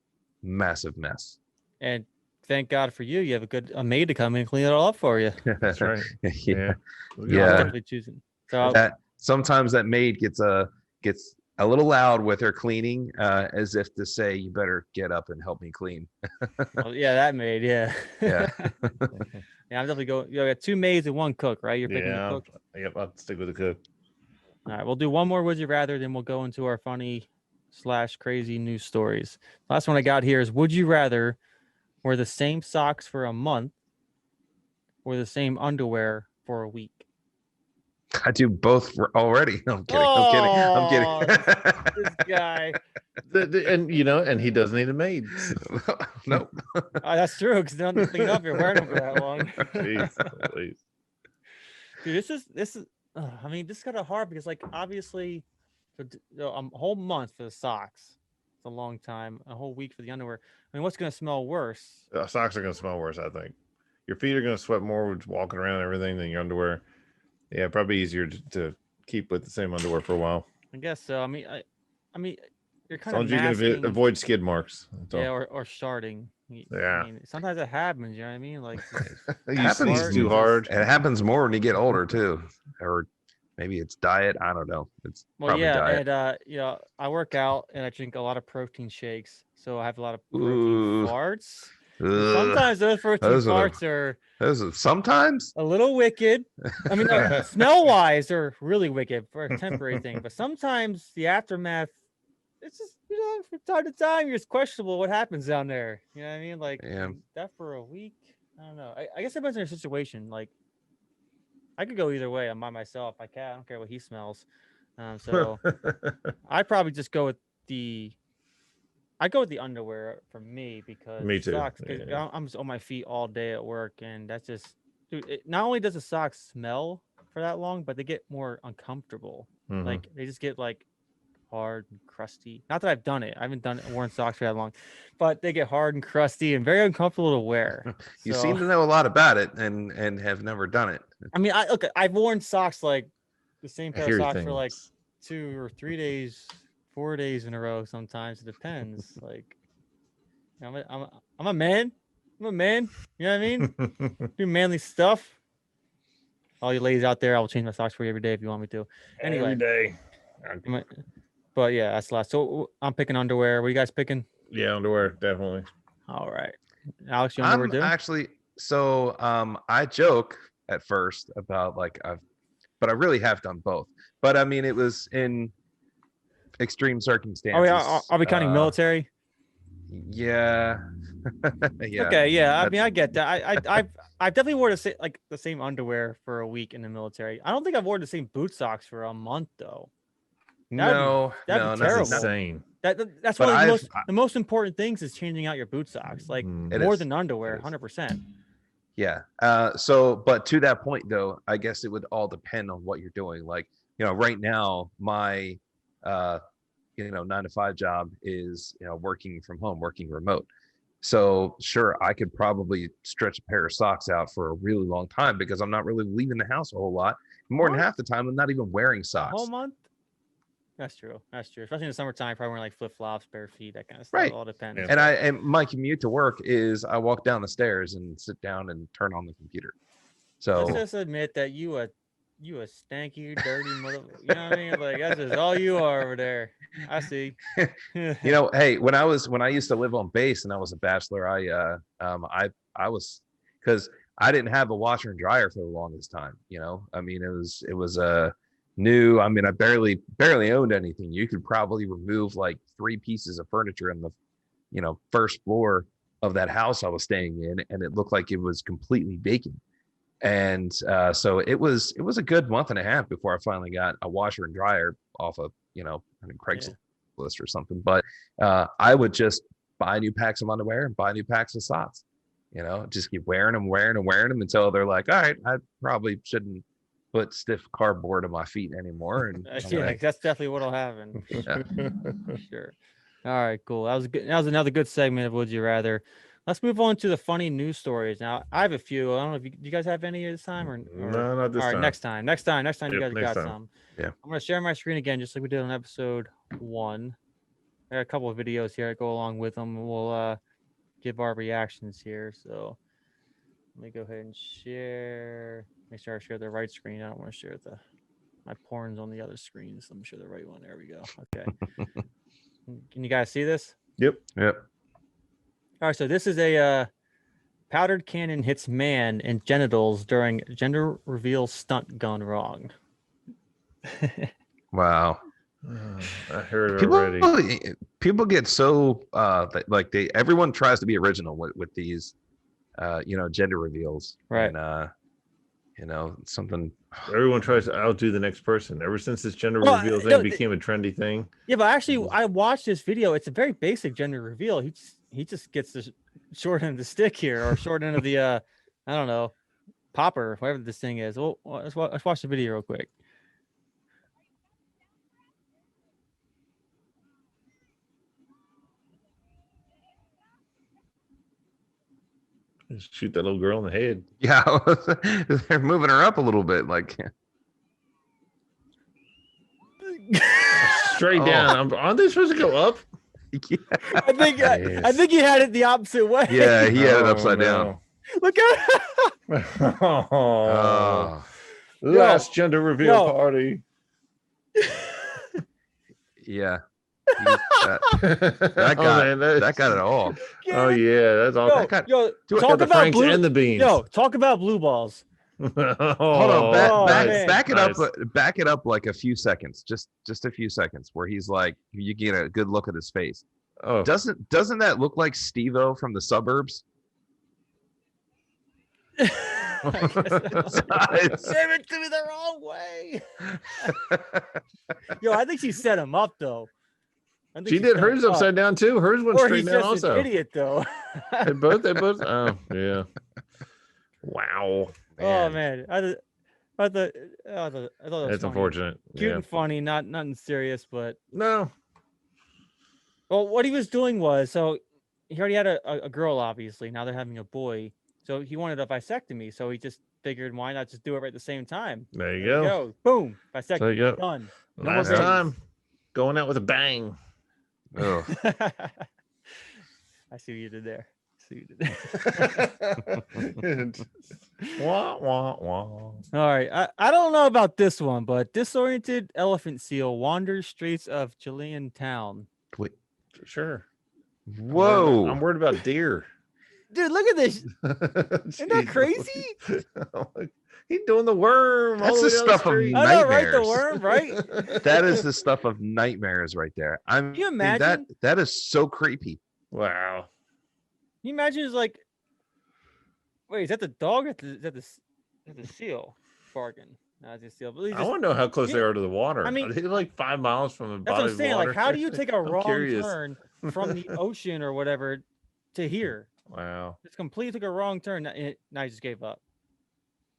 mess. And thank God for you. You have a maid to come in and clean it all up for you. That's right. Yeah. I'm Yeah. definitely choosing. So That sometimes that maid gets a little loud with her cleaning, as if to say, "You better get up and help me clean." well, yeah, that maid. Yeah. Yeah. Yeah, I'm definitely going. You got two maids and one cook, right? You're picking the cook. Yep, I'll stick with the cook. All right, we'll do one more Would You Rather, then we'll go into our funny / crazy news stories. Last one I got here is: Would you rather wear the same socks for a month or the same underwear for a week? I do both already. No, I'm kidding. I'm kidding. This guy. And he doesn't need a maid. Nope. That's true, because none of the thing up, you're wearing them for that long. Jeez, please. Dude, this is. I mean, this is kind of hard because, like, obviously, a whole month for the socks, it's a long time. A whole week for the underwear. I mean, what's going to smell worse? Socks are going to smell worse, I think. Your feet are going to sweat more with walking around and everything than your underwear. Yeah, probably easier to keep with the same underwear for a while. I guess so. I mean, you're kind As long of as you can avoid skid marks. yeah, or sharding. Yeah. I mean, sometimes it happens. You know what I mean? Like, You happens sneeze too hard. And it happens more when you get older too, or maybe it's diet. I don't know. It's probably diet. And I work out and I drink a lot of protein shakes, so I have a lot of protein farts. And sometimes those protein farts are sometimes a little wicked. I mean, smell wise, they're really wicked for a temporary thing, but sometimes the aftermath, it's just, from time to time, you're just questionable what happens down there. You know what I mean? Like, that for a week, I don't know. I guess it depends on your situation. Like, I could go either way. I'm by myself. I don't care what he smells. So I'd probably just go with the underwear for me, because Me too. socks, Yeah. I'm just on my feet all day at work, and that's just, dude, not only does the socks smell for that long, but they get more uncomfortable. Mhm. Like, they just get like hard and crusty. Not that I've done it. I haven't worn socks for that long, but they get hard and crusty and very uncomfortable to wear. You So, seem to know a lot about it and have never done it. I mean, I've worn socks like the same I pair of hear socks for like things. 2 or 3 days, 4 days in a row. Sometimes it depends. Like, I'm a man. I'm a man. You know what I mean? Do manly stuff. All you ladies out there, I will change my socks for you every day if you want me to. Anyway, Every day. but yeah, that's the last. So I'm picking underwear. What are you guys picking? Yeah, underwear, definitely. All right, Alex, you underwear I'm too? actually so I joke at first about like but I really have done both. But I mean, it was in extreme circumstances. Oh yeah, are we counting military? Yeah. Yeah. Okay, yeah. I mean, that's- I get that. I've definitely wore the same underwear for a week in the military. I don't think I've worn the same boot socks for a month though. That'd be no, terrible. That's insane. That's But one of I've- the most important things is changing out your boot socks, like Mm. It more is. than underwear, It is. 100%. Yeah. But to that point though, I guess it would all depend on what you're doing. Like, right now, my 9-to-5 job is, working from home, working remote. So sure, I could probably stretch a pair of socks out for a really long time because I'm not really leaving the house a whole lot. More than What? half the time, I'm not even wearing A socks. whole month? That's true. Especially in the summertime, probably wearing like flip flops, bare feet, that kind of stuff. Right. It all depends. Yeah. And my commute to work is I walk down the stairs and sit down and turn on the computer. So Let's just admit that you a stanky, dirty mother. You know what I mean? Like that's just all you are over there. I see. hey, when I used to live on base and I was a bachelor, I was, because I didn't have a washer and dryer for the longest time. I mean, it was new. I mean, I barely owned anything. You could probably remove like 3 pieces of furniture in the first floor of that house I was staying in, and it looked like it was completely vacant. And so it was a good month and a half before I finally got a washer and dryer off of I think Craigslist or something. But I would just buy new packs of underwear and buy new packs of socks. Just keep wearing them until they're like, all right, I probably shouldn't put stiff cardboard on my feet anymore. And Yeah, that's definitely what'll happen. Yeah. For sure. All right, cool. That was good. That was another good segment of Would You Rather. Let's move on to the funny news stories. Now, I have a few. I don't know if do you guys have any this time or No, not this all right, time. next time you Yep, guys next got time. some. Yeah. I'm gonna share my screen again, just like we did on episode 1. I got a couple of videos here that go along with them. We'll give our reactions here. So let me go ahead and share. Make sure I share the right screen. I don't want to share my porn's on the other screen. So let me share the right one. There we go. Okay. Can you guys see this? Yep. All right, so this is a powdered cannon hits man in genitals during gender reveal stunt gone wrong. Wow. I heard it already. People get so like everyone tries to be original with these gender reveals. Right. And something. Everyone tries to outdo the next person. Ever since this gender Well, reveal thing no, became a trendy thing. Yeah, but actually, I watched this video. It's a very basic gender reveal. He just gets the short end of the stick here, or short end of the I don't know, popper, whatever this thing is. Well, let's watch the video real quick. Just shoot that little girl in the head. Yeah, they're moving her up a little bit. Like, Straight Oh. down. Aren't they supposed to go up? yeah, I think I think he had it the opposite way. yeah, he had it Oh, upside down. Look at oh. Oh, Last gender reveal yo. party. yeah. That got it all. Oh yeah, that's all. Yo, got- yo, do it. talk Got the about Franks blue. and the beans. Yo, talk about blue balls. Hold on, Oh, man. back it Nice. up. Back it up like a few seconds, just a few seconds, where he's like, you get a good look at his face. Oh, Doesn't that look like Steve-O from the suburbs? Save it to me the wrong way. Yo, I think she set him up though. I think she did set hers him up. upside down too. Hers went Or straight he's down just also. an idiot though. They both. Oh yeah. Wow. Oh man, I thought, I thought it was It's funny. unfortunate. Cute Yeah. and funny, nothing serious, but No. well, what he was doing was, so he already had a girl, obviously. Now they're having a boy, so he wanted a vasectomy. So he just figured, why not just do it right at the same time? There you There we go. go, boom, So vasectomy, you go. done. No more Last babies. time, going out with a bang. Ugh. I see what you did there. I see what you did. Wah, wah, wah. All right, I don't know about this one, but disoriented elephant seal wanders streets of Chilean town. Wait. Sure. Whoa. I'm worried about deer. Dude, look at this. Isn't that crazy? He's doing the worm. That's all the way down stuff of street. I know, right? The nightmares. worm, right? That is the stuff of nightmares right there. Can you imagine? that is so creepy. Wow. Can you imagine? It's like, wait, is that the dog? Or is that the seal barking? No, it's the seal. But I want to know how close they are to the water. I mean, are they like 5 miles from the that's body what I'm of saying. water? Like, how do you take a I'm wrong curious. turn from the ocean or whatever to here? Wow. It's completely took a wrong turn. Now he just gave up.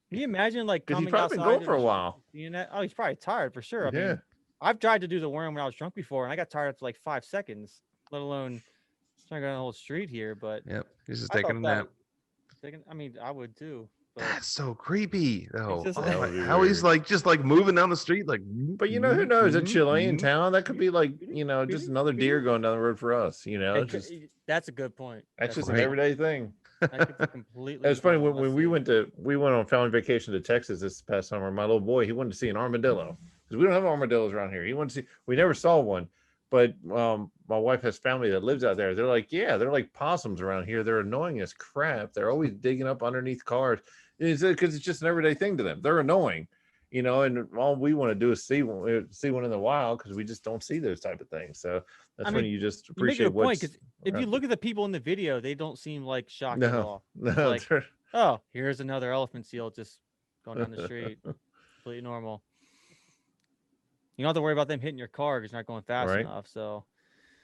Can you imagine, like, Because he's coming probably been outside going of for a the- while. seeing that? Oh, he's probably tired for sure. I Yeah. mean, I've tried to do the worm when I was drunk before, and I got tired after like 5 seconds, let alone trying to go down the whole street here. But Yep. He's just I taking a thought that nap. I mean, I would too. But That's so creepy. though. just- Oh That my- would be how he's weird. just moving down the street like. But you know, who knows? A Chilean mm. town, that could be like, just another deer going down the road for us. it could- that's a good point. That's just right. an everyday thing. That could be completely. It's funny different. when we went on family vacation to Texas this past summer. My little boy, he wanted to see an armadillo because we don't have armadillos around here. He wanted to see. We never saw one, but my wife has family that lives out there. They're like, yeah, they're like possums around here. They're annoying as crap. They're always digging up underneath cars. It's because it's just an everyday thing to them. They're annoying, and all we want to do is see one in the wild because we just don't see those type of things. So that's when you just You make appreciate a good point, what's 'cause if you look at the people in the video, they don't seem like shocked at all. no, like- they're- Oh, here's another elephant seal just going down the street, completely normal. You don't have to worry about them hitting your car because you're not going fast Right. enough. So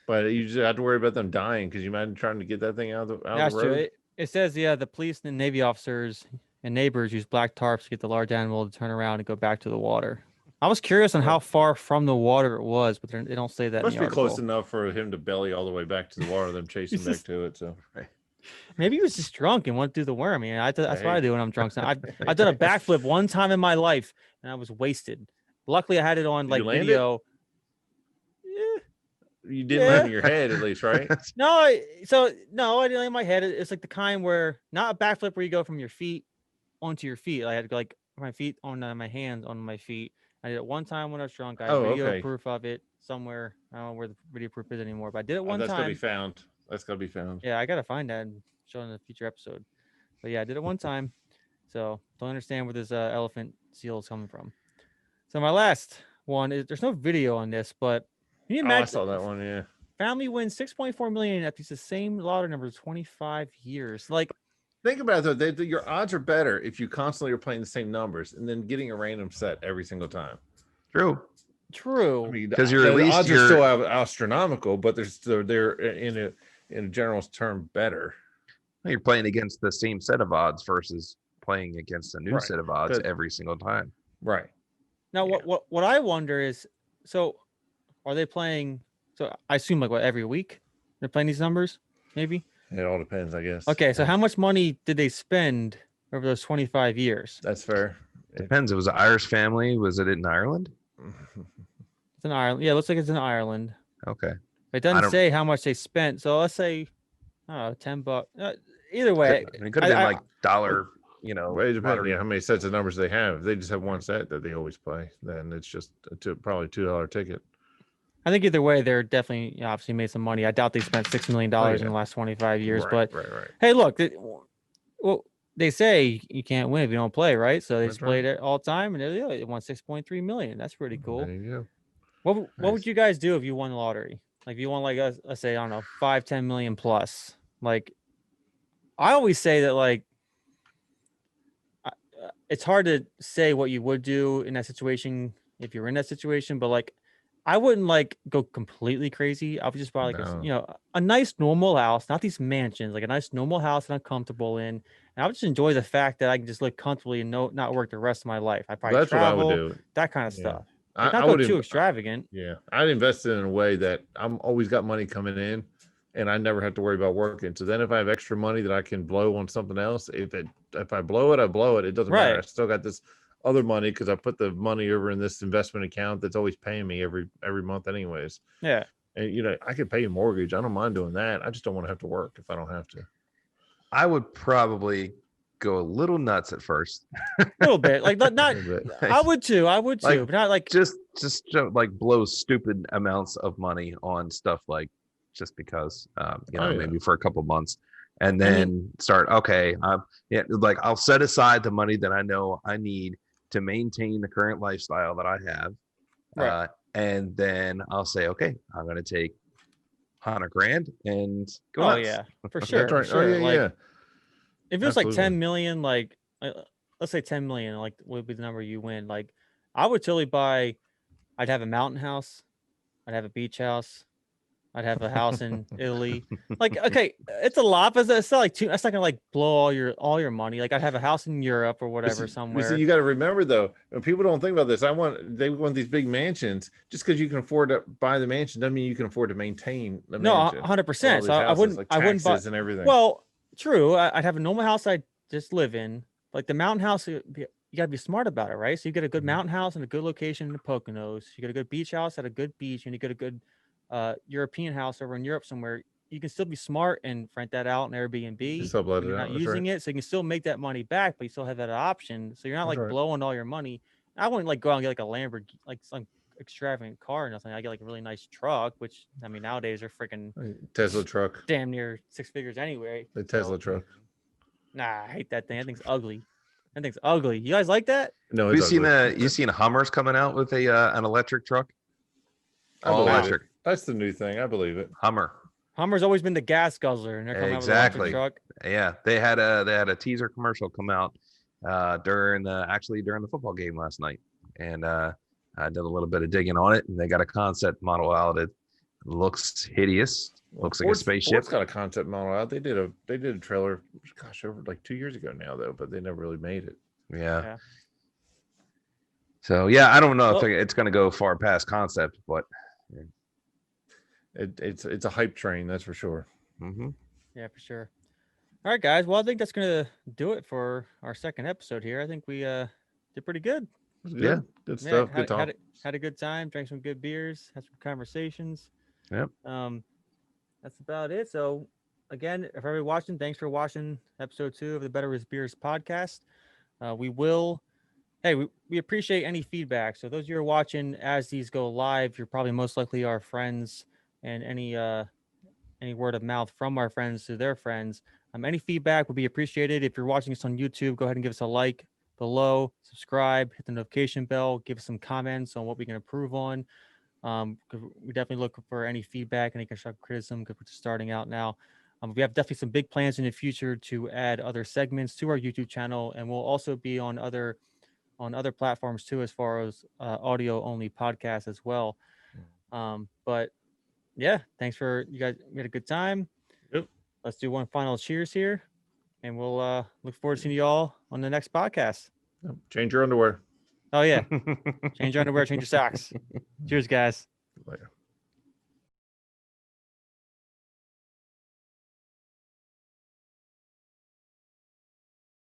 but you just have to worry about them dying because you imagine trying to get that thing out of the that's road. true. It says, yeah, the police and Navy officers and neighbors use black tarps to get the large animal to turn around and go back to the water. I was curious on how far from the water it was, but they don't say that. Must in be the close article. enough for him to belly all the way back to the water, them chasing He's back just- to it. So Maybe he was just drunk and wanted to do the worm. I mean, that's what I Hey. do when I'm drunk. So I've done a backflip one time in my life and I was wasted. Luckily, I had it on Did like you land it? video. you didn't land in your head at least, right? No, I didn't land in my head. It's like the kind where not a backflip where you go from your feet onto your feet. I had to go like my feet on my hands on my feet. I did it one time when I was drunk. I have Oh, video okay. proof of it somewhere. I don't know where the video proof is anymore, but I did it one That's gotta be time. found. That's gotta be found. Yeah, I gotta find that and show it in a future episode. But yeah, I did it one time. So don't understand where this elephant seal is coming from. So my last one is there's no video on this, but can you Oh, I imagine saw that one. Yeah. family wins 6.4 million after the same lottery number 25 years. Like, Think about it though. Your odds are better if you constantly are playing the same numbers and then getting a random set every single time. True. true. I mean, 'Cause you're at the least odds you're- are still astronomical, but they're in a general term better. You're playing against the same set of odds versus playing against a new Right. set of odds Good. every single time. Right. Now, Yeah. what I wonder is, so are they playing? So I assume like what every week they're playing these numbers, maybe. It all depends, I guess. Okay, so how much money did they spend over those 25 years? That's fair. Depends. It was an Irish family. Was it in Ireland? It's in Ireland. Yeah, it looks like it's in Ireland. Okay. It doesn't don't- say how much they spent. So let's say, I don't know, $10. Either way, It could have been I- like dollar, Well, it depends. lottery. Yeah, how many sets of numbers they have. If they just have one set that they always play, then it's just probably $2 ticket. I think either way, they're definitely obviously made some money. I doubt they spent $6 million in yeah. the last 25 years. Right, But right. hey, look, well, they say you can't win if you don't play, right? So they That's just played it all the time, and they won 6.3 million. That's pretty cool. There you go. What Nice. would you guys do if you won the lottery? Like if you won like let's say, I don't know, 5-10 million plus. Like I always say that like it's hard to say what you would do in that situation if you're in that situation, but like I wouldn't like go completely crazy. I would just buy like No. a nice normal house, not these mansions, like a nice normal house that I'm comfortable in. And I would just enjoy the fact that I can just live comfortably and not work the rest of my life. I probably That's what I would travel, do. that kind of Yeah. stuff. Like not I go would, too extravagant. yeah, I'd invest it in a way that I'm always got money coming in and I never have to worry about working. So then if I have extra money that I can blow on something else, if I blow it, I blow it. It doesn't matter. I Right. still got this other money because I put the money over in this investment account that's always paying me every month anyways. Yeah. And I could pay a mortgage. I don't mind doing that. I just don't want to have to work if I don't have to. I would probably go a little nuts at first. A little bit. Like not A little bit. I would too. Like, But not like just like blow stupid amounts of money on stuff like just because maybe for a couple months, and then start like I'll set aside the money that I know I need to maintain the current lifestyle that I have, Right. and then I'll say, okay, I'm gonna take $100,000 and go oh nuts. yeah, for sure. That's right. For sure. Oh yeah, Like yeah. if it was like Absolutely. 10 million, like let's say 10 million, like would be the number you win. Like I would totally buy. I'd have a mountain house. I'd have a beach house. I'd have a house in Italy. Like, okay, it's a lot, but it's not like too. That's not gonna like blow all your money. Like, I'd have a house in Europe or whatever somewhere. You got to remember though, when people don't think about this. They want these big mansions. Just because you can afford to buy the mansion doesn't mean you can afford to maintain the No, mansion. 100%. So I wouldn't. Like I wouldn't buy. taxes and everything. Well, true. I'd have a normal house I just live in. Like the mountain house, you gotta be smart about it, right? So you get a good mountain house in a good location in the Poconos. You get a good beach house at a good beach, and you get a good European house over in Europe somewhere. You can still be smart and rent that out in Airbnb You sublet when it you're out. not That's using right. it, so you can still make that money back, but you still have that option. So you're not That's like right. blowing all your money. I wouldn't like go out and get like a Lamborghini, like some extravagant car or nothing. I get like a really nice truck, which I mean nowadays are freaking Tesla truck. damn near 6 figures anyway. The Tesla So, truck. nah, I hate that thing. That thing's ugly. That thing's ugly. You guys like that? No, Have it's you ugly. seen Hummers coming out with an electric truck? I All believe electric it. That's the new thing. I believe it. Hummer. Hummer's always been the gas guzzler, and they're coming out with an electric truck. Yeah, they had a teaser commercial come out during the football game last night, and I did a little bit of digging on it, and they got a concept model out. It looks hideous. Looks like a spaceship. Ford's got a concept model out. They did a trailer, gosh, over like 2 years ago now though, but they never really made it. Yeah. So yeah, I don't know if Well- it's going to go far past concept, but It's a hype train, that's for sure. Yeah, for sure. All right, guys. Well, I think that's gonna do it for our second episode here. I think we did pretty good. It was good. Yeah. Good stuff. Good talk. Had a good time. Drank some good beers. Had some conversations. Yep. That's about it. So, again, if everybody watching, thanks for watching episode 2 of the Better with Beers podcast. We appreciate any feedback. So those of you who are watching as these go live, you're probably most likely our friends, and any word of mouth from our friends to their friends. Any feedback would be appreciated. If you're watching us on YouTube, go ahead and give us a like below, subscribe, hit the notification bell, give us some comments on what we can improve on. We definitely look for any feedback, any constructive criticism, because we're just starting out now. We have definitely some big plans in the future to add other segments to our YouTube channel, and we'll also be on other platforms too, as far as audio only podcasts as well. But yeah, thanks for you guys. We had a good time. Yep. Let's do one final cheers here, and we'll look forward to seeing you all on the next podcast. Change your underwear. Oh yeah, change your underwear, change your socks. Cheers, guys. Later.